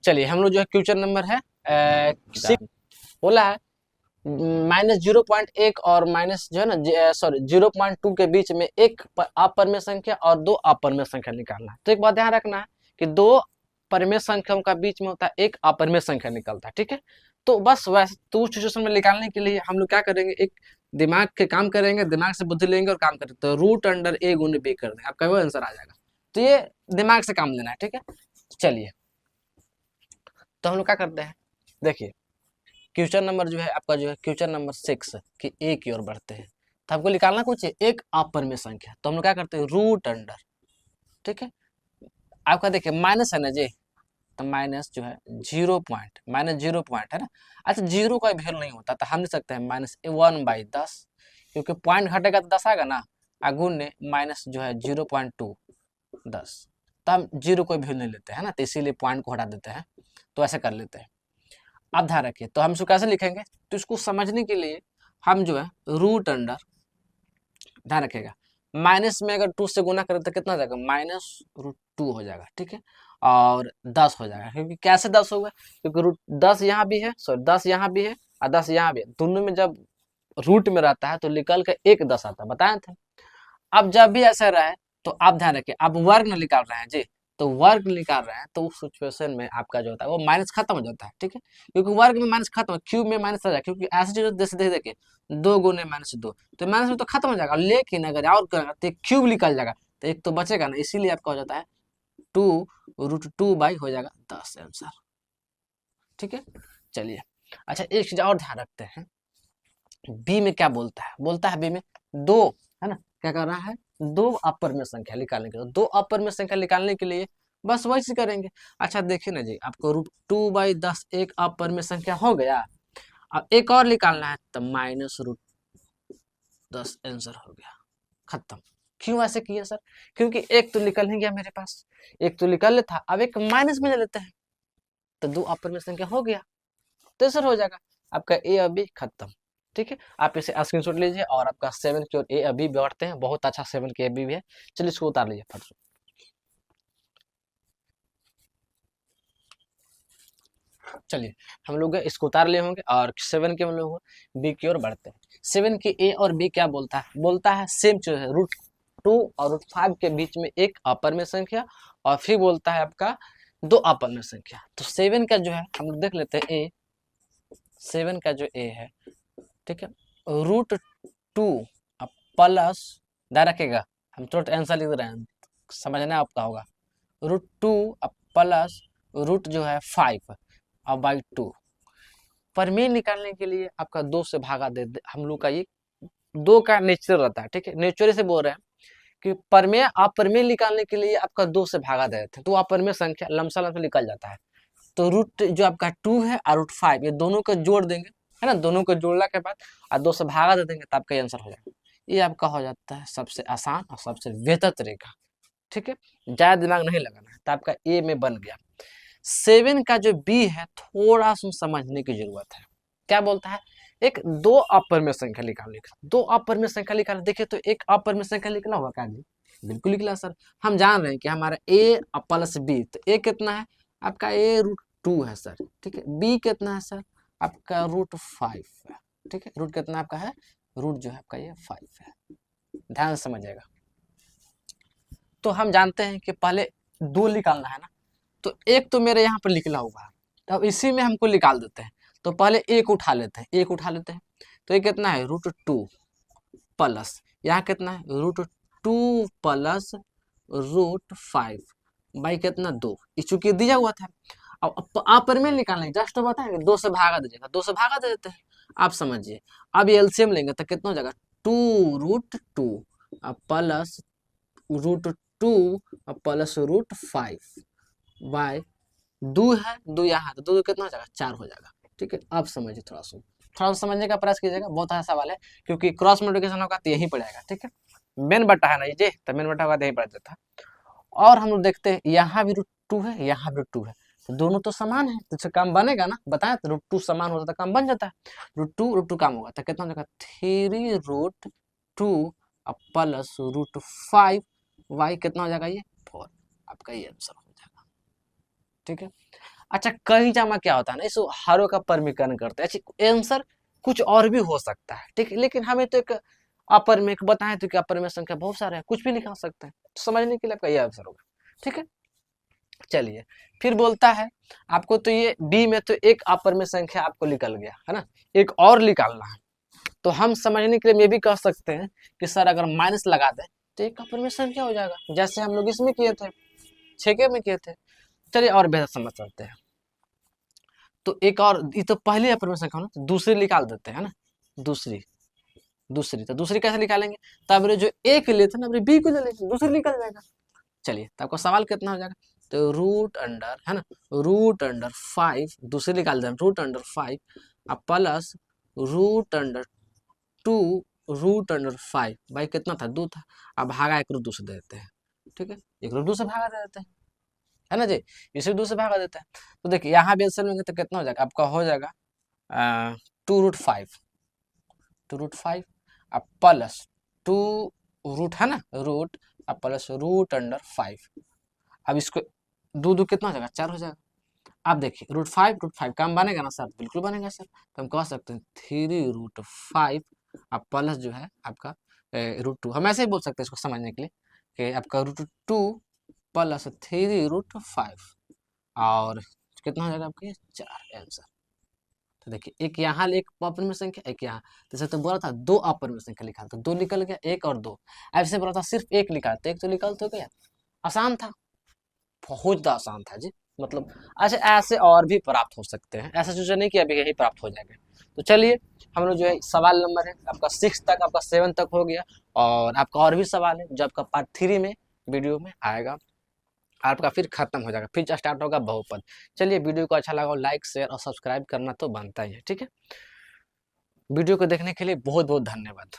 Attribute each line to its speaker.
Speaker 1: चलिए हम लोग जो है क्वेश्चन नंबर है 6 बोला है -0.1 और माइनस जो है ना सॉरी 0.2 के बीच में एक अपरिमेय संख्या और दो अपरिमेय संख्या निकालना है। तो एक बात ध्यान रखना है कि दो परिमेय संख्याओं का बीच में होता है एक अपरिमेय संख्या निकलता है, ठीक है। तो बस वैसे तो उस सिचुएशन में निकालने के लिए हम लोग क्या करेंगे, एक दिमाग के काम करेंगे, दिमाग से बुद्धि लेंगे और काम करेंगे। तो रूट अंडर ए गुने बी कर देंगे, आपका वो आंसर आ जाएगा। तो ये दिमाग से काम लेना है, ठीक है। चलिए तो हम लोग क्या करते हैं, देखिए क्वेश्चन नंबर जो है आपका जो है क्वेश्चन नंबर 6 कि ए की ओर बढ़ते हैं। तो हमको निकालना कुछ है एक अपरिमेय संख्या। तो हम लोग क्या करते हैं, रूट अंडर, ठीक है। आपका देखिए माइनस है ना जी, तो माइनस जो है 0 पॉइंट, -0 पॉइंट है ना। अच्छा जीरो का वैल्यू नहीं होता तो हम लिख सकते हैं -1/10, क्योंकि पॉइंट घटेगा तो 10 आएगा ना, गुण ने माइनस जो है 0.2 10। तो हम जीरो कोई वैल्यू नहीं लेते हैं ना, तो इसीलिए पॉइंट को हटा देते हैं। तो ऐसे कर लेते हैं। अब ध्यान रखिए, तो हम इसको कैसे लिखेंगे, तो इसको समझने के लिए हम जो है रूट अंडर, ध्यान रखिएगा माइनस में अगर 2 से गुना करें तो कितना हो जाएगा, -√2 हो जाएगा, ठीक है। और 10 हो जाएगा, क्योंकि कैसे 10 होगा, क्योंकि रूट 10 यहाँ भी है, सॉरी 10 यहाँ भी है और 10 यहाँ भी है, दोनों में जब रूट में रहता है तो निकल के एक 10 आता है, बताए थे। अब जब भी ऐसा रहा है तो आप ध्यान रखिए, आप वर्ग न निकाल रहे हैं जी, तो वर्ग निकाल रहे हैं तो उस सिचुएशन में आपका जो होता है वो माइनस खत्म हो जाता है, ठीक है। क्योंकि वर्ग में माइनस खत्म है, क्यूब में माइनस आ जाए, क्योंकि ऐसी चीज जैसे देखिए 2 गुने -2 तो माइनस में तो खत्म हो जाएगा, लेकिन अगर और करेंगे तो क्यूब निकल जाएगा, तो एक तो बचेगा ना, इसीलिए आपका हो जाता है 2√2 हो जाएगा 10 आंसर, ठीक है। चलिए अच्छा एक चीज और ध्यान रखते हैं, बी में क्या बोलता है बी में दो, है ना, क्या कर रहा है, दो अपरिमेय संख्या निकालने के लिए, दो अपरिमेय संख्या निकालने के लिए बस वही चीज करेंगे। अच्छा देखिए ना जी, आपको √2/10 एक अपरिमेय संख्या हो गया। अब एक और निकालना है तो -√10 आंसर हो गया, खत्म। क्यों ऐसे किया सर, क्योंकि एक तो निकल नहीं गया मेरे पास, एक तो निकल लेता, अब एक माइनस में ले लेते हैं तो दो अपरिमेय संख्या हो गया, तो आंसर हो जाएगा आपका ए और बी, खत्म, ठीक है। आप इसे स्क्रीनशॉट लीजिए और आपका 7 की ओर ए अभी बढ़ते हैं, बहुत अच्छा 7 के अभी भी है। चलिए इसको उतार लीजिए फट से। चलिए हम लोग इसको उतार लिए होंगे और 7 के हम लोग बी की ओर बढ़ते हैं। 7 की ए और बी क्या बोलता है सेम चीज है, √2 और √5 के बीच में एक अपरिमेय संख्या, और फिर बोलता है आपका दो अपरिमेय संख्या। तो 7 का जो है हम लोग देख लेते हैं ए, 7 का जो ए है, ठीक है, √2 प्लस, ध्यान रखेगा हम तुरंत आंसर लिख रहे हैं, समझना आपका होगा, √2 प्लस रूट जो है 5 और बाई 2। परिमेय निकालने के लिए आपका 2 से भागा दे, हम लोग का ये 2 का नेचर रहता है, ठीक है, नेचर से बोल रहे हैं कि परिमेय अपरिमेय निकालने के लिए आपका 2 से भागा दे देते हैं, तो अपरिमेय संख्या लमसम से निकल जाता है। तो रूट जो आपका 2 है और √5 ये दोनों को जोड़ देंगे, है ना, दोनों को जोड़ने के बाद और 2 से भागा दे देंगे, तो आपका ये आंसर हो जाएगा। ये आपका हो जाता है सबसे आसान और सबसे बेहतर तरीका, ठीक है, ज्यादा दिमाग नहीं लगाना है, तो आपका ए में बन गया। 7 का जो बी है थोड़ा सा समझने की जरूरत है। क्या बोलता है, एक दो अपरिमेय संख्या निकालने का, दो अपरिमेय संख्या निकालने, देखिए तो एक अपरिमेय संख्या निकला होगा क्या जी, बिल्कुल निकला सर। हम जान रहे हैं कि हमारा ए प्लस बी, तो ए कितना है आपका, ए √2 है सर, ठीक है। बी कितना है सर आपका √5 है, ठीक है। रूट कितना आपका है, रूट जो है आपका ये 5 है, ध्यान से समझिएगा। तो हम जानते हैं कि पहले दो निकालना है ना, तो एक तो मेरे यहाँ पर निकला हुआ है, तो अब इसी में हमको निकाल देते हैं। तो पहले एक उठा लेते हैं, एक उठा लेते हैं, तो ये कितना है √2 प्लस, यहाँ कितना है √2 प्लस √5 बाई कितना 2, चूंकि दिया हुआ था। अब अपरिमेय निकालना जस्ट बताएंगे, 2 से भागा दीजिएगा, 2 से भागा दे देते हैं, आप समझिए। अब एलसीएम लेंगे तो कितना हो जाएगा 2√2 प्लस √2 प्लस √5 बाय 2 है, 2 यहाँ तो 2 कितना हो जाएगा 4 हो जाएगा, ठीक है। अब समझिए, थोड़ा सा समझने का प्रयास कीजिएगा, बहुत अच्छा सवाल है, क्योंकि क्रॉस मल्टीप्लिकेशन होगा तो यही पड़ेगा, ठीक है। मेन बटा है ना ये, तो मेन बटा होगा तो यही पड़ जाता है। और हम लोग देखते हैं यहाँ भी √2 है, यहाँ भी √2 है, तो दोनों तो समान है, तो इससे काम बनेगा ना, बताए तो √2 समान होता तो काम बन जाता है, √2 काम होगा तो कितना हो जाएगा 3√2 प्लस √5 वाई कितना हो जाएगा ये 4, आपका ये आंसर हो जाएगा, ठीक है। अच्छा कई जमा क्या होता है ना, इस हारों का परमीकरण करते हैं। अच्छा आंसर कुछ और भी हो सकता है, ठीक है, लेकिन हमें तो एक अपर में एक बताएं तो कि अपर में संख्या बहुत सारे हैं, कुछ भी लिखा सकते हैं, तो समझने के लिए आपका यह आंसर होगा, ठीक है। चलिए फिर बोलता है आपको, तो ये बी में तो एक अपर में संख्या आपको निकल गया है ना, एक और निकालना है। तो हम समझने के लिए ये भी कह सकते हैं कि सर अगर माइनस लगा दें तो एक अपर में संख्या हो जाएगा, जैसे हम लोग इसमें किए थे, छेके में किए थे। चलिए और बेहतर समझ सकते हैं। तो एक और, ये तो पहली अपर में संख्या ना, तो दूसरी निकाल देते हैं ना, दूसरी दूसरी तो दूसरी कैसे निकालेंगे, तब जो ए के लिए थे ना बी को ले लेंगे, दूसरी निकल जाएगा। चलिए तो आपका सवाल कितना हो जाएगा, तो रूट अंडर है ना, रूट अंडर 5, दूसरी निकाल दें रूट अंडर 5 अब plus root under 2 root under 5, भाई कितना था 2 था, अब भागा एक रूट 2 से दे देते हैं, ठीक है, एक रूट 2 से भागा दे देते हैं, है ना जी, इसे 2 से भागा देते हैं। तो देखिए यहाँ भी आंसर लेंगे तो कितना हो जाएगा, आपका हो जाएगा 2√5, 2√5 अब प्लस 2 रूट है ना, रूट अब प्लस रूट अंडर 5, अब इसको दो दो कितना हो जाएगा 4 हो जाएगा। अब देखिए √5 काम बनेगा ना सर, बिल्कुल बनेगा सर, तो हम कह सकते हैं 3√5 अब प्लस जो है आपका √2, हम ऐसे ही बोल सकते हैं इसको समझने के लिए कि आपका √2 प्लस 3√5 और कितना हो जाएगा आपके 4 आंसर। तो देखिए एक यहाँ एक अपर में संख्या, एक यहाँ, जैसे तो बोला था 2 अपर में संख्या लिखा, तो 2 निकल गया, 1 और 2, ऐसे बोला था सिर्फ 1 लिखा, तो 1 तो निकल तो गया, आसान था, बहुत ज़्यादा आसान था जी, मतलब। अच्छा ऐसे और भी प्राप्त हो सकते हैं, ऐसा सोचा नहीं कि अभी यही प्राप्त हो जाएगा। तो चलिए हम लोग जो है सवाल नंबर है आपका 6 तक, आपका 7 तक हो गया, और आपका और भी सवाल है जो आपका पार्ट 3 में वीडियो में आएगा, आपका फिर खत्म हो जाएगा, फिर स्टार्ट होगा बहुपद। चलिए वीडियो को अच्छा लगा लाइक शेयर और सब्सक्राइब करना तो बनता ही है, ठीक है। वीडियो को देखने के लिए बहुत बहुत धन्यवाद।